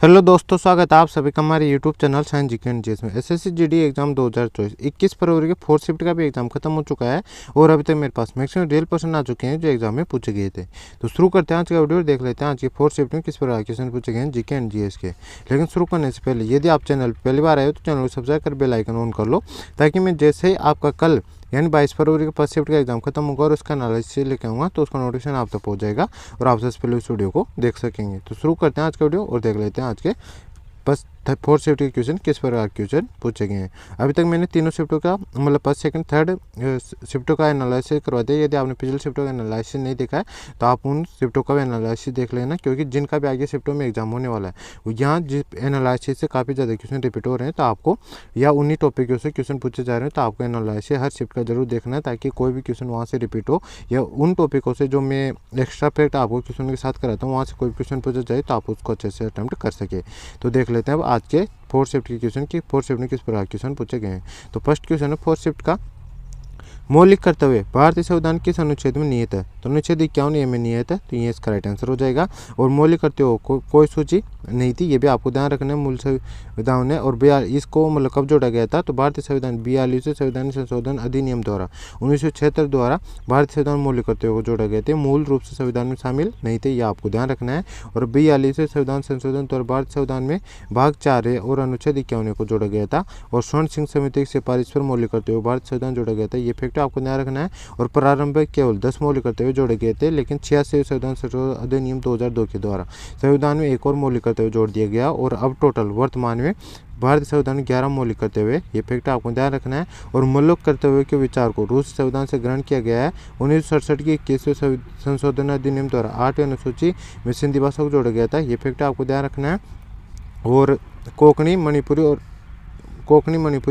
Hello दोस्तों, स्वागत है आप सभी का हमारे YouTube channel science GK and GS में। एसएससी जीडी एग्जाम 2024 21 फरवरी के फोर्थ शिफ्ट का भी एग्जाम खत्म हो चुका है और अभी तक मेरे पास मैक्सिमम रियल क्वेश्चन आ चुके हैं जो एग्जाम में पूछे गए थे। तो शुरू करते हैं आज का वीडियो, देख लेते हैं आज की फोर्थ शिफ्ट में किस प्रकार क्वेश्चन पूछे गए हैं जीके एंड जीएस के। लेकिन शुरू करने से पहले यदि आप चैनल पर पहली बार आए हो तो चैनल को सब्सक्राइब कर बेल आइकन ऑन कर लो, ताकि मैं जैसे ही आपका कल यानी 22 फरवरी का फर्स्ट शिफ्ट का एग्जाम खत्म होगा और उसका एनालिसिस लेके आऊँगा तो उसका नोटिफिकेशन आप तक पहुँच जाएगा और आप सबसे पहले उस वीडियो को देख सकेंगे। तो शुरू करते हैं आज का वीडियो और देख लेते हैं आज के बस फोर्थ शिफ्ट के क्वेश्चन किस प्रकार क्वेश्चन पूछे गए हैं। अभी तक मैंने तीनों शिफ्टों का मतलब फर्स्ट सेकंड थर्ड शिफ्टों का एनालिसिस करवा दिया। यदि आपने पिछले शिफ्टों का एनालिसिस नहीं देखा है तो आप उन शिफ्टों का भी एनालिसिस देख लेना, क्योंकि जिनका भी आगे शिफ्टों में एग्जाम होने वाला है यहाँ जिस एनालिसिस से काफ़ी ज़्यादा क्वेश्चन रिपीट हो रहे हैं, तो आपको या उन्हीं टॉपिकों से क्वेश्चन पूछे जा रहे हैं तो आपको एनालिसिस हर शिफ्ट का जरूर देखना है, ताकि कोई भी क्वेश्चन वहाँ से रिपीट हो या उन टॉपिकों से जो मैं एक्स्ट्रा फैक्ट आपको क्वेश्चन के साथ कराता हूँ वहाँ से कोई क्वेश्चन पूछा जाए तो आप उसको अच्छे से अटैम्प्ट कर सके। तो देख लेते हैं अब आज के फोर्थ शिफ्ट के क्वेश्चन की फोर्थ शिफ्ट में किस प्रकार क्वेश्चन पूछे गए हैं। तो फर्स्ट क्वेश्चन है फोर्थ शिफ्ट का, मौलिक कर्तव्य भारतीय संविधान किस अनुच्छेद में निहित है। तो अनुच्छेद 51 में निहित है, तो ये इसका राइट आंसर हो जाएगा। और मौलिक कर्तव्यों को कोई सूची नहीं थी, ये भी आपको ध्यान रखना है। मूल संविधान है और इसको मतलब कब जोड़ा गया था, तो भारतीय संविधान 42वें संविधान संशोधन अधिनियम द्वारा 1976 द्वारा भारतीय संविधान मौलिक कर्तव्यों को जोड़ा गया थे, मूल रूप से संविधान में शामिल नहीं थे, ये आपको ध्यान रखना है। और 42वें संविधान संशोधन द्वारा भारतीय संविधान में भाग 4 और अनुच्छेद 51 को जोड़ा गया था। और स्वर्ण सिंह समिति की सिफारिश पर मौलिक कर्तव्य भारतीय संविधान जोड़ा गया था, ये फैक्ट आपको ध्यान रखना है। और प्रारंभ में केवल 10 मौलिक कर्तव्य जोड़े गए थे, लेकिन 86वें संविधान संशोधन अधिनियम 2002 के द्वारा संविधान में एक और मौलिक कर्तव्य जोड़ दिया गया और अब टोटल वर्तमान में भारतीय संविधान 11 मौलिक कर्तव्य, ये फैक्ट आपको ध्यान रखना है। और मौलिक कर्तव्य के विचार को रूस संविधान से ग्रहण किया गया है। 1967 की 21वें संशोधन अधिनियम द्वारा 8वें अनुसूची में सिंधी भाषा को जोड़ा गया था, ये फैक्ट आपको ध्यान रखना है। और कोंकणी मणिपुरी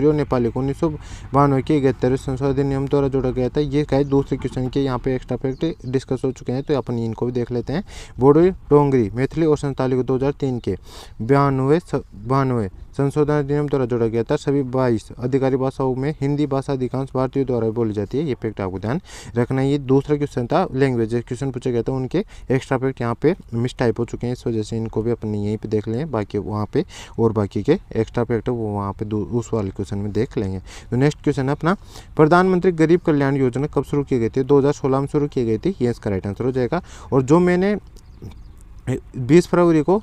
और नेपाली को 1992 के 71वें संशोधन अधिनियम द्वारा जोड़ा गया था। ये कहे दूसरे क्वेश्चन के यहाँ पे एक्स्ट्रा फैक्ट डिस्कस हो चुके हैं, तो अपन इनको भी देख लेते हैं। बोडो, डोंगरी, मैथिली और संताली को 2003 के 92 संशोधन अधिनियम द्वारा जोड़ा गया था। सभी 22 अधिकारी भाषाओं में हिंदी भाषा अधिकांश भारतीयों द्वारा बोली जाती है, ये फैक्ट आपको ध्यान रखना है। ये दूसरा क्वेश्चन था, लैंग्वेज क्वेश्चन पूछा गया था, उनके एक्स्ट्रा फैक्ट यहाँ पे मिस टाइप हो चुके हैं, इस वजह से इनको भी अपन यहीं पे देख लें, बाकी वहाँ पे और बाकी के एक्स्ट्रा फैक्ट वो वहाँ पे उस वाले क्वेश्चन में देख लेंगे। तो नेक्स्ट क्वेश्चन है अपना, प्रधानमंत्री गरीब कल्याण योजना कब शुरू की गई थी। 2016 में शुरू की गई थी, ये इसका राइट आंसर हो जाएगा। और जो मैंने 20 फरवरी को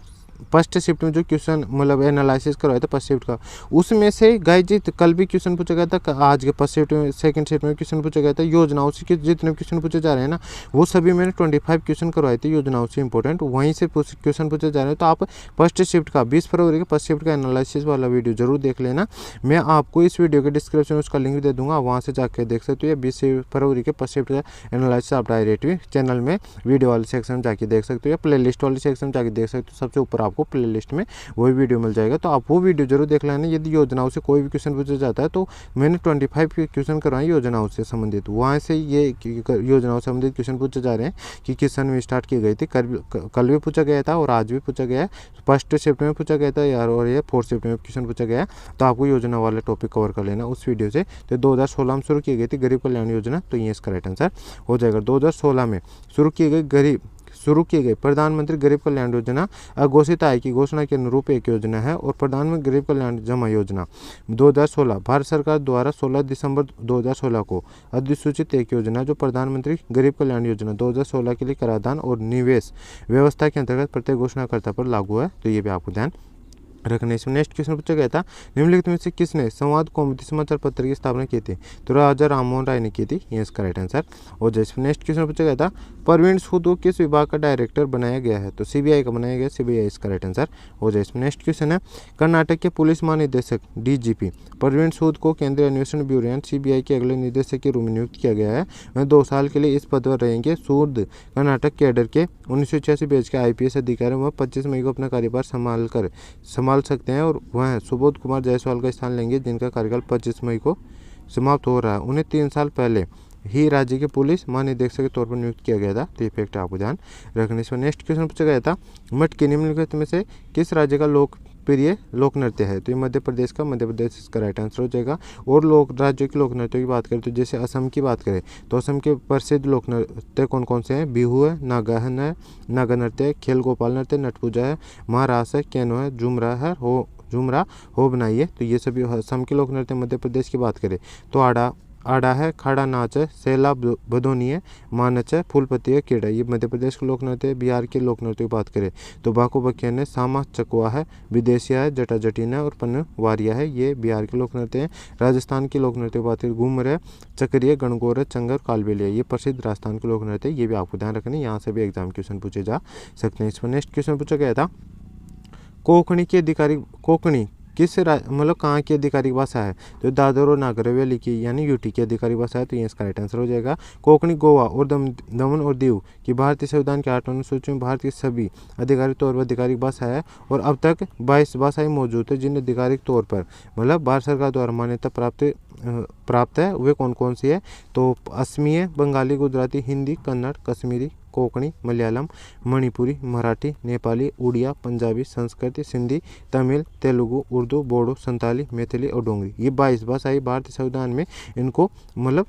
फर्स्ट शिफ्ट में जो क्वेश्चन मतलब एनालिसिस करवाया था फर्स्ट शिफ्ट का, उसमें से गाइस जी कल भी क्वेश्चन पूछा गया था, आज के फर्स्ट शिफ्ट में सेकंड शिफ्ट में क्वेश्चन पूछा गया था योजनाओं से। जितने क्वेश्चन पूछे जा रहे हैं ना, वो सभी मैंने 25 क्वेश्चन करवाए थे योजनाओं से इंपॉर्टेंट, वहीं से क्वेश्चन पूछे जा रहे हैं। तो आप फर्स्ट शिफ्ट का 20 फरवरी के फर्स्ट शिफ्ट का एनालिसिस वाला वीडियो जरूर देख लेना। मैं आपको इस वीडियो के डिस्क्रिप्शन में उसका लिंक दे दूंगा, वहाँ से जाकर देख सकते हो। या 20 फरवरी के फर्स्ट शिफ्ट का एनालिसिस आप डायरेक्ट भी चैनल में वीडियो वाले सेक्शन में जाके देख सकते हो, या प्ले लिस्ट वाले सेक्शन में जाके देख सकते हो। सबसे ऊपर आपको प्ले लिस्ट में वही वीडियो मिल जाएगा, तो आप वो वीडियो जरूर देख लेना। यदि योजनाओं से कोई भी क्वेश्चन पूछा जाता है तो मैंने 25 क्वेश्चन करवाए योजनाओं से संबंधित, वहाँ से ये योजनाओं से संबंधित क्वेश्चन पूछे जा रहे हैं कि किस सन में स्टार्ट की गई थी। कल भी पूछा गया था और आज भी पूछा गया है, फर्स्ट शिफ्ट में पूछा गया था यार, और ये फोर्थ शिफ्ट में क्वेश्चन पूछा गया है। तो आपको योजना वाले टॉपिक कवर कर लेना उस वीडियो से। तो 2016 में शुरू की गई थी गरीब कल्याण योजना, तो ये इसका राइट आंसर हो जाएगा। 2016 में शुरू की गई प्रधानमंत्री गरीब कल्याण योजना अघोषित आय की घोषणा के अनुरूप एक योजना है। और प्रधानमंत्री गरीब कल्याण जमा योजना 2016 भारत सरकार द्वारा 16 दिसंबर 2016 को अधिसूचित एक योजना, जो प्रधानमंत्री गरीब कल्याण योजना 2016 के लिए कराधान और निवेश व्यवस्था के अंतर्गत प्रत्येक घोषणाकर्ता पर लागू है, तो ये भी आपको ध्यान रखने से। नेक्स्ट क्वेश्चन पूछा गया था, निम्नलिखित में से किसने संवाद कौमुदी समाचार पत्र की स्थापना की थी। तो राजा राममोहन राय ने की थी, ये इसका राइट आंसर हो जाए। नेक्स्ट क्वेश्चन पूछा गया था, परवीन सूद को किस विभाग का डायरेक्टर बनाया गया है। तो सीबीआई का बनाया गया, सीबीआई इसका राइट आंसर हो जाए। नेक्स्ट क्वेश्चन है, कर्नाटक के पुलिस महानिदेशक डीजीपी परवीन सूद को केंद्रीय अन्वेषण ब्यूरो यानी सीबीआई के अगले निदेशक के रूप में नियुक्त किया गया है। वह 2 साल के लिए इस पद पर रहेंगे। सूद कर्नाटक कैडर के 1986 बैच के IPS अधिकारी, वह 25 मई को अपना कार्यभार संभाल सकते हैं। और वह सुबोध कुमार जायसवाल का स्थान लेंगे, जिनका कार्यकाल 25 मई को समाप्त हो रहा है। उन्हें 3 साल पहले ही राज्य के पुलिस महानिदेशक के तौर पर नियुक्त किया गया था, तो ये फैक्ट आपको ध्यान रखने से। नेक्स्ट क्वेश्चन पूछा गया था, मठ के निम्नलिखित में से किस राज्य का लोक प्रिय लोक नृत्य है? तो ये मध्य प्रदेश का, मध्य प्रदेश इसका राइट आंसर हो जाएगा। और लोक राज्यों के लोक नृत्यों की बात करें तो जैसे असम की बात करें तो असम के प्रसिद्ध लोक नृत्य कौन कौन से हैं? बिहू है, नागाहन है, नागा नृत्य है, खेल गोपाल नृत्य, नट पूजा है, महारास है, कैनो है, झुमरा है, झुमरा हो बनाइए। तो ये सभी असम के लोक नृत्य। मध्य प्रदेश की बात करें तो आड़ा है, खाड़ा नाच है, सैला भदोनी है, मानच है, फूलपति है, केड़ा, ये मध्य प्रदेश के लोक नृत्य है। बिहार के लोक नृत्य की बात करें तो बाको बकियन है, सामा चकवा है, विदेशिया है, जटा जटिन है और पनवारिया है, ये बिहार के लोक नृत्य हैं। राजस्थान के लोक नृत्य की बात करें घूमर है, चक्रिय, गणगौर है, चंगर, कालबेलिया, ये प्रसिद्ध राजस्थान के लोक नृत्य है। ये भी आपको ध्यान रखना, यहाँ से भी एग्जाम क्वेश्चन पूछे जा सकते हैं। इस पर नेक्स्ट क्वेश्चन पूछा गया था कोंकणी की आधिकारिक, कोंकणी किस मतलब कहाँ की आधिकारिक भाषा है? तो दादर और नागर हवेली की यानी यूटी की आधिकारिक भाषा है। तो ये इसका राइट आंसर हो जाएगा। कोंकणी गोवा और दमन और दीव की भारतीय संविधान के 8 अनुसूची में भारत की सभी आधिकारिक तौर पर आधिकारिक भाषा है और अब तक 22 भाषाएं मौजूद है जिन्हें आधिकारिक तौर पर मतलब भारत सरकार द्वारा मान्यता प्राप्त है। वे कौन कौन सी है? तो असमी है, बंगाली, गुजराती, हिंदी, कन्नड़, कश्मीरी, कोंकणी, मलयालम, मणिपुरी, मराठी, नेपाली, उड़िया, पंजाबी, संस्कृत, सिंधी, तमिल, तेलुगु, उर्दू, बोडो, संताली, मैथिली और डोंगरी, ये 22 भाषाएं भारतीय संविधान में इनको मतलब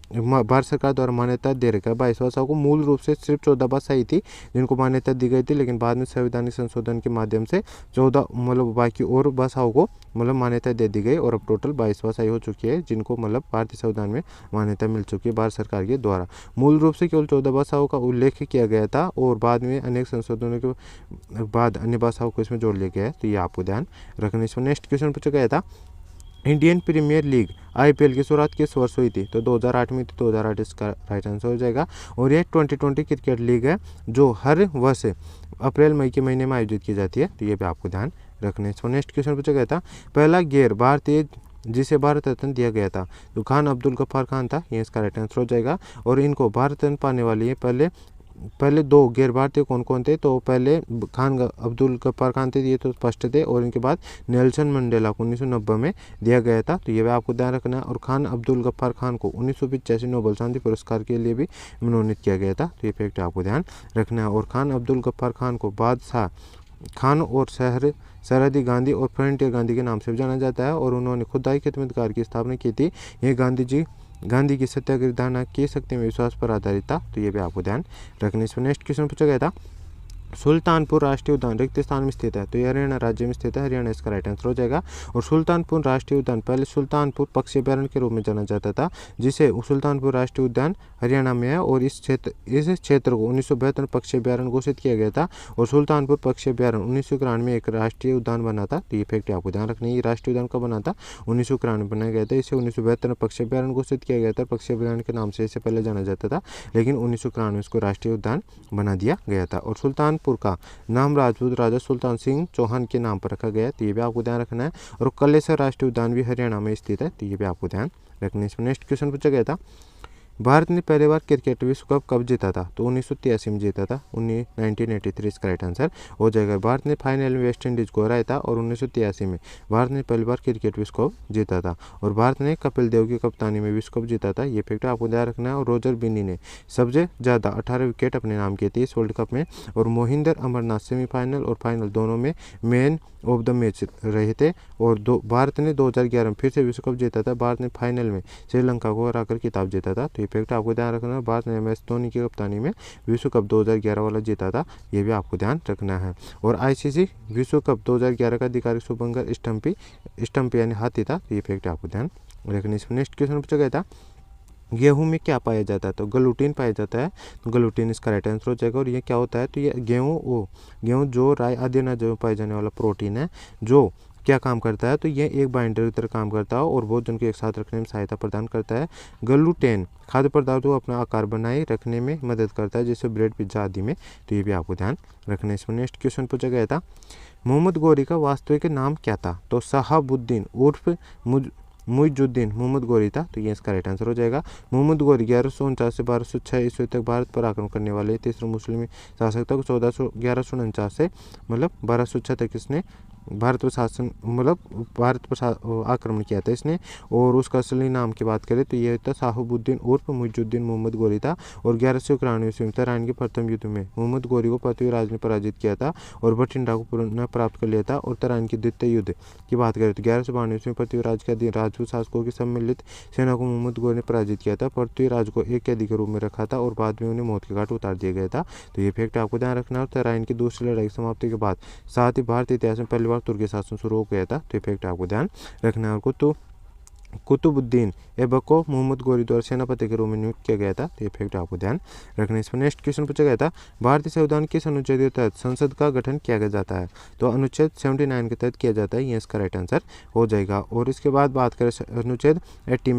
भारत सरकार द्वारा मान्यता दे रखा है। 22 भाषाओं को मूल रूप से सिर्फ 14 भाषाएं थी जिनको मान्यता दी गई थी, लेकिन बाद में संवैधानिक संशोधन के माध्यम से 14 मतलब बाकी और भाषाओं को मतलब मान्यता दे दी गई और अब टोटल 22 भाषाएं हो चुकी है जिनको मतलब भारतीय संविधान में मान्यता मिल चुकी है भारत सरकार के द्वारा। मूल रूप से केवल 14 भाषाओं का उल्लेख किया गया था और बाद में अनेक संशोधनों के बाद अन्य भाषाओं को इसमें जोड़ लिया गया है। तो ये आपको ध्यान रखना। इसमें नेक्स्ट क्वेश्चन पूछा गया था इंडियन प्रीमियर लीग आईपीएल की शुरुआत किस वर्ष हुई थी? तो 2008 में थी। 2008 इसका राइट आंसर हो जाएगा। और यह 2020 क्रिकेट लीग है जो हर वर्ष अप्रैल मई के महीने में आयोजित की जाती है। तो ये भी आपको ध्यान रखना है। इसमें नेक्स्ट क्वेश्चन पूछा गया था पहला गैर भारतीय जिसे भारत रत्न दिया गया था तो खान अब्दुल गफ्फार खान था, ये इसका राइट आंसर हो जाएगा। और इनको भारत रत्न पाने वाली है पहले दो गैर भारतीय कौन कौन थे? तो पहले खान अब्दुल गफ्फार खान थे, ये तो स्पष्ट थे, और इनके बाद नेल्सन मंडेला को 1990 में दिया गया था। तो ये भी आपको ध्यान रखना है। और खान अब्दुल गफ्फार खान को 1985 नोबेल शांति पुरस्कार के लिए भी मनोनीत किया गया था। तो ये फैक्ट आपको ध्यान रखना है। और खान अब्दुल गफ्फार खान को बादशाह खान और सरहदी गांधी और फ्रंटियर गांधी के नाम से भी जाना जाता है और उन्होंने खुदाई खिदमतकार की स्थापना की थी। ये गांधी की सत्याग्रह धारणा की शक्ति में विश्वास पर आधारित था। तो ये भी आपको ध्यान रखने। इसमें नेक्स्ट क्वेश्चन पूछा गया था सुल्तानपुर राष्ट्रीय उद्यान रिक्त स्थान में स्थित है। तो ये हरियाणा राज्य में स्थित है। हरियाणा इसका राइट आंसर हो जाएगा। और सुल्तानपुर राष्ट्रीय उद्यान पहले सुल्तानपुर पक्षी अभ्यारण्य के रूप में जाना जाता था, जिसे सुल्तानपुर राष्ट्रीय उद्यान हरियाणा में है। और इस क्षेत्र को 1972 पक्षी अभ्यारण्य घोषित किया गया था। और सुल्तानपुर पक्षी अभ्यारण्य 1991 में एक राष्ट्रीय उद्यान बना था। तो ये फैक्ट आपको ध्यान रखना है। ये राष्ट्रीय उद्यान कब बना था? 1991 में बनाया गया था। इसे 1972 पक्षी अभ्यारण्य घोषित किया गया था। पक्षी अभ्यारण्य के नाम से इसे पहले जाना जाता था, लेकिन 1991 में इसको राष्ट्रीय उद्यान बना दिया गया था। और सुल्तानपुर का नाम राजपूत राजा सुल्तान सिंह चौहान के नाम पर रखा गया है। तो ये भी आपको ध्यान रखना है। और कलेसर राष्ट्रीय उद्यान भी हरियाणा में स्थित है। तो ये भी आपको ध्यान रखना है। इसमें नेक्स्ट क्वेश्चन पूछा गया था भारत ने पहली बार क्रिकेट विश्व कप कब जीता था? तो 1983 में जीता था। 1983 इसका राइट आंसर हो जाएगा। भारत ने फाइनल में वेस्ट इंडीज को हराया था और 1983 में भारत ने पहली बार क्रिकेट विश्व कप जीता था। और भारत ने कपिल देव की कप्तानी में विश्व कप जीता था। ये फैक्ट आपको ध्यान रखना है। और रोजर बिन्नी ने सबसे ज़्यादा 18 विकेट अपने नाम किए थे इस वर्ल्ड कप में। और मोहिंदर अमरनाथ सेमीफाइनल और फाइनल दोनों में मैन ऑफ द मैच रहे थे। और भारत ने 2011 में फिर से विश्व कप जीता था। भारत ने फाइनल में श्रीलंका को हराकर खिताब जीता था। तो ये फैक्ट आपको ध्यान रखना है। भारत ने MS धोनी की कप्तानी में विश्व कप 2011 वाला जीता था। ये भी आपको ध्यान रखना है। और ICC विश्व कप 2011 का अधिकारिक शुभंकर स्टम्पी यानी हाथी था। तो ये फैक्ट आपको ध्यान रखना। इसमें नेक्स्ट क्वेश्चन पूछा गया था गेहूं में क्या पाया जाता है? तो ग्लूटीन पाया जाता है। तो ग्लूटीन इसका राइट आंसर हो जाएगा। और ये क्या होता है? तो ये गेहूं जो राई आदि अनाजों में पाए जाने वाला प्रोटीन है जो क्या काम करता है? तो ये एक बाइंडर की तरह काम करता है और भोजन को एक साथ रखने में सहायता प्रदान करता है। ग्लूटेन खाद्य पदार्थों को अपना आकार बनाए रखने में मदद करता है, जैसे ब्रेड, पिज्जा आदि में। तो ये भी आपको ध्यान रखना है। इसमें नेक्स्ट क्वेश्चन पूछा गया था मोहम्मद गौरी का वास्तविक नाम क्या था? तो शहाबुद्दीन उर्फ मुइजुद्दीन मोहम्मद गौरी था। तो ये इसका राइट आंसर हो जाएगा। मोहम्मद गौरी 1149 से 1206 ईस्वी तक भारत पर आक्रमण करने वाले तीसरे मुस्लिम शासक तक 1149 से मतलब 1206 तक इसने भारत पर शासन मतलब भारत पर आक्रमण किया था इसने। और उसका असली नाम की बात करें तो ये था शाहबुद्दीन उर्फ मुइजुद्दीन मोहम्मद गोरी था। और 1191 ईस्वी में तराइन के प्रथम युद्ध में मोहम्मद गोरी को पृथ्वीराज ने पराजित किया था और बठिंडा को पुनः प्राप्त कर लिया था। और तराइन के द्वितीय युद्ध की बात करें तो 1192 ईस्वी में पृथ्वीराज के अधीन राजपूत शासकों की सम्मिलित सेना को मोहम्मद गोरी ने पराजित किया था। पृथ्वीराज को एक कैदी के रूप में रखा था और बाद में उन्हें मौत के घाट उतार दिया गया था। तो ये फैक्ट आपको ध्यान रखना है। तराइन की दूसरी लड़ाई की समाप्ति के बाद साथ ही भारतीय इतिहास में पहली बार तुर्की शासन शुरू हो गया था। तो ये फैक्ट आपको ध्यान रखना है। और कुतुबुद्दीन ऐबक को मोहम्मद गोरी द्वारा सेनापति के रूप में नियुक्त किया गया था। तो ये फैक्ट आपको ध्यान रखना है। इस पर नेक्स्ट क्वेश्चन पूछा गया था, भारतीय संविधान किस अनुच्छेद के तहत संसद का गठन किया जाता है? तो अनुच्छेद 79 के तहत किया जाता है। ये इसका राइट आंसर हो जाएगा। और इसके बाद बात करें अनुच्छेद 80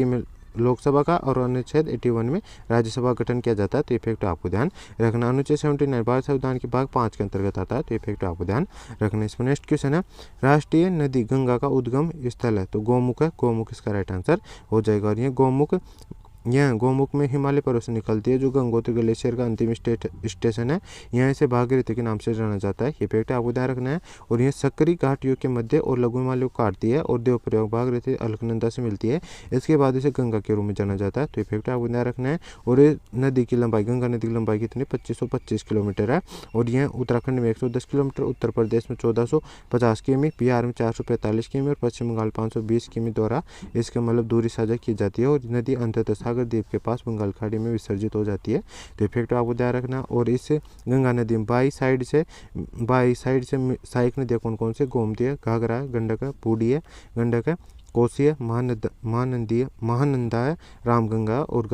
में लोकसभा का और अनुच्छेद 81 में राज्यसभा गठन किया जाता है। तो ये फैक्ट आपको ध्यान रखना। अनुच्छेद 79 भारत संविधान के भाग 5 के अंतर्गत आता है। तो ये फैक्ट आपको ध्यान रखना। इसमें नेक्स्ट क्वेश्चन है, राष्ट्रीय नदी गंगा का उद्गम स्थल है? तो गोमुख है। गोमुख इसका राइट आंसर हो जाएगा। और यह गोमुख में हिमालय पर्वत से निकलती है, जो गंगोत्री ग्लेशियर का अंतिम स्टेशन है। यहाँ इसे भागीरथी के नाम से जाना जाता है। ये फैक्ट आपको ध्यान रखना है। और यह सक्रिय घाटियों के मध्य और लघु हिमालय को काटती है और देवप्रयाग भागीरथी अलकनंदा से मिलती है। इसके बाद इसे गंगा के रूप में जाना जाता है। तो ये फैक्ट आपको ध्यान रखना है। और ये नदी की लंबाई, गंगा नदी की लंबाई कितनी, 2525 किलोमीटर है। और यह उत्तराखंड में 110 किलोमीटर, उत्तर प्रदेश में 1450 किमी, बिहार में 445 किमी और पश्चिम बंगाल 520 किमी द्वारा इसके मतलब दूरी साझा की जाती है। और नदी अंततः सागर द्वीप के पास बंगाल खाड़ी में विसर्जित हो जाती है। तो इफेक्ट आपको ध्यान रखना। और इस गंगा नदी में बाई साइड से सहायक नदियाँ कौन कौन से, गोमती है, घाघरा है, गंडक है, बूढ़ी है, गंडक है, कोसी है, महानंदा है, रामगंगा और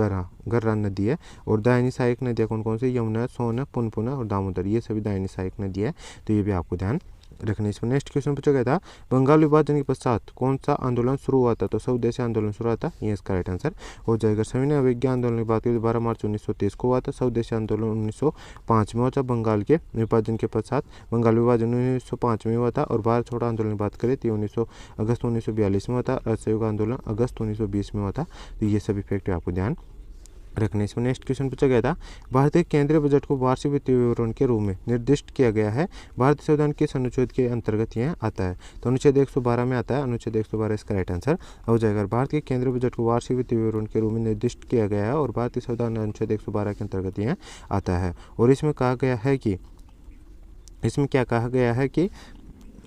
गर्रा नदी है। और दाहिनी सहायक नदियाँ कौन कौन से, यमुना, सोन, पुनपुन और दामोदर, ये सभी दाहिनी सहायक नदी है। तो ये भी आपको ध्यान रखने। इसमें नेक्स्ट क्वेश्चन पूछा गया था, बंगाल विभाजन के पश्चात कौन सा आंदोलन शुरू हुआ था? तो स्वदेशी आंदोलन शुरू हुआ था। ये इसका राइट आंसर हो जाएगा। सविनय अवज्ञा आंदोलन की बात करें तो 12 मार्च 1930 को हुआ था। स्वदेशी आंदोलन 1905 में हुआ था। बंगाल के विभाजन के पश्चात बंगाल विभाजन 1905 में हुआ था। और भारत छोड़ो आंदोलन की बात करें तो अगस्त 1942 में हुआ था। असहयोग आंदोलन अगस्त 1920 में हुआ था। तो ये सभी फैक्ट आपको ध्यान रखने। इसमें नेक्स्ट क्वेश्चन पूछा गया था, भारतीय केंद्रीय बजट को वार्षिक वित्तीय विवरण के रूप में निर्दिष्ट किया गया है, भारतीय संविधान किस अनुच्छेद के अंतर्गत यह आता है? तो अनुच्छेद 112 में आता है। अनुच्छेद 112 इसका राइट आंसर हो जाएगा। भारत के केंद्रीय बजट को वार्षिक वित्तीय विवरण के रूप में निर्दिष्ट किया गया है और भारतीय संविधान अनुच्छेद 112 के अंतर्गत यह आता है। और इसमें कहा गया है कि क्या कहा गया है कि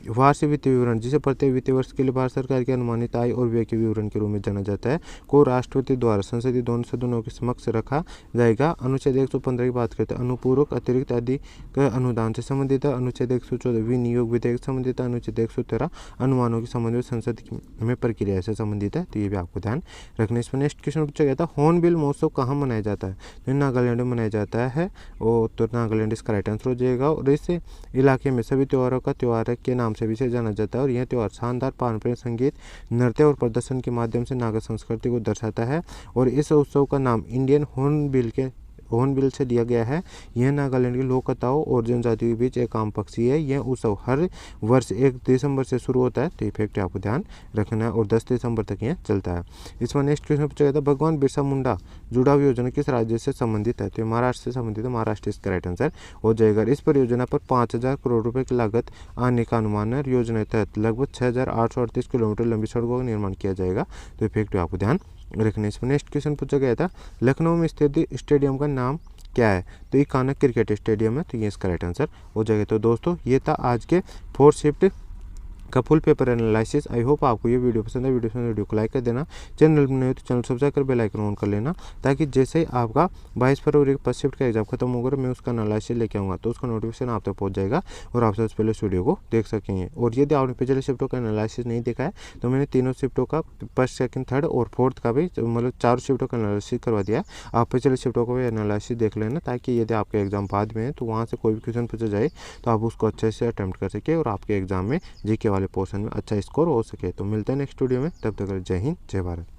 वार्षिक वित्तीय विवरण, जिसे प्रत्येक वित्तीय वर्ष के लिए भारत सरकार की अनुमानित आय और व्यय के विवरण के रूप में जाना जाता है, को राष्ट्रपति द्वारा संसदीय दोनों सदनों के समक्ष रखा जाएगा। अनुच्छेद 115 की बात करते हैं, अनुपूरक अतिरिक्त आदि अनुदान से संबंधित है। अनुच्छेद 114 विनियोग विधेयक से संबंधित है। अनुच्छेद 113 अनुमानों के संबंध में संसद में प्रक्रिया से संबंधित है। तो ये भी आपको ध्यान रखने। इसमें नेक्स्ट क्वेश्चन पूछा गया था, हॉर्नबिल महोत्सव कहाँ मनाया जाता है? तो नागालैंड में मनाया जाता है। और तो नागालैंड इसका राइट आंसर हो जाएगा। और इस इलाके में सभी त्योहारों का त्योहार के नाम से भी जाना जाता है। और यह त्यौहार शानदार पारंपरिक संगीत, नृत्य और प्रदर्शन के माध्यम से नागा संस्कृति को दर्शाता है। और इस उत्सव का नाम इंडियन हॉर्नबिल से दिया गया है। यह नागालैंड की लोक कथाओं और जनजातियों के बीच एक आम पक्षी है। यह उत्सव हर वर्ष 1 दिसंबर से शुरू होता है। तो ये फैक्ट आपको ध्यान रखना है। और 10 दिसंबर तक यह चलता है। इसमें नेक्स्ट क्वेश्चन पूछा गया था, भगवान बिरसा मुंडा जुड़ाव योजना किस राज्य से संबंधित है? तो महाराष्ट्र से संबंधित है। महाराष्ट्र इसका राइट आंसर हो जाएगा। इस परियोजना पर 5000 करोड़ रुपए की लागत आने का अनुमान है। योजना के तहत लगभग 6838 किलोमीटर लंबी सड़कों का निर्माण किया जाएगा। तो ये फैक्ट आपको ध्यान रखने। इसमें नेक्स्ट क्वेश्चन पूछा गया था, लखनऊ में स्थित स्टेडियम का नाम क्या है? तो ये कान्हा क्रिकेट स्टेडियम है। तो ये इसका राइट आंसर हो जाएगा। तो दोस्तों ये था आज के 4th शिफ्ट का full paper analysis. I hope आपको ये वीडियो पसंद है। वीडियो को लाइक कर देना। चैनल में नहीं हो तो चैनल सब्सक्राइब कर बेल आइकन ऑन कर लेना, ताकि जैसे ही आपका 22 फरवरी का 1st शिफ्ट का एग्जाम खत्म होगा मैं उसका एनालिसिस लेके आऊँगा, तो उसका नोटिफिकेशन आप तक पहुँच जाएगा और आप सबसे पहले उस वीडियो को देख सकेंगे। और यदि आपने पिछले शिफ्टों का एनालिसिस नहीं देखा है तो मैंने तीनों शिफ्टों का 1st, 2nd, 3rd और 4th का भी मतलब 4 शिफ्टों का एनालिसिस करवा दिया। आप पिछले शिफ्टों का भी एनालिसिस देख लेना, ताकि यदि आपका एग्जाम बाद में है तो वहाँ से कोई भी क्वेश्चन पूछा जाए तो आप उसको अच्छे से अटेम्प्ट कर सके और आपके एग्जाम में जीके वाले पोर्शन में अच्छा स्कोर हो सके। तो मिलते हैं नेक्स्ट वीडियो में, तब तक जय हिंद, जय भारत।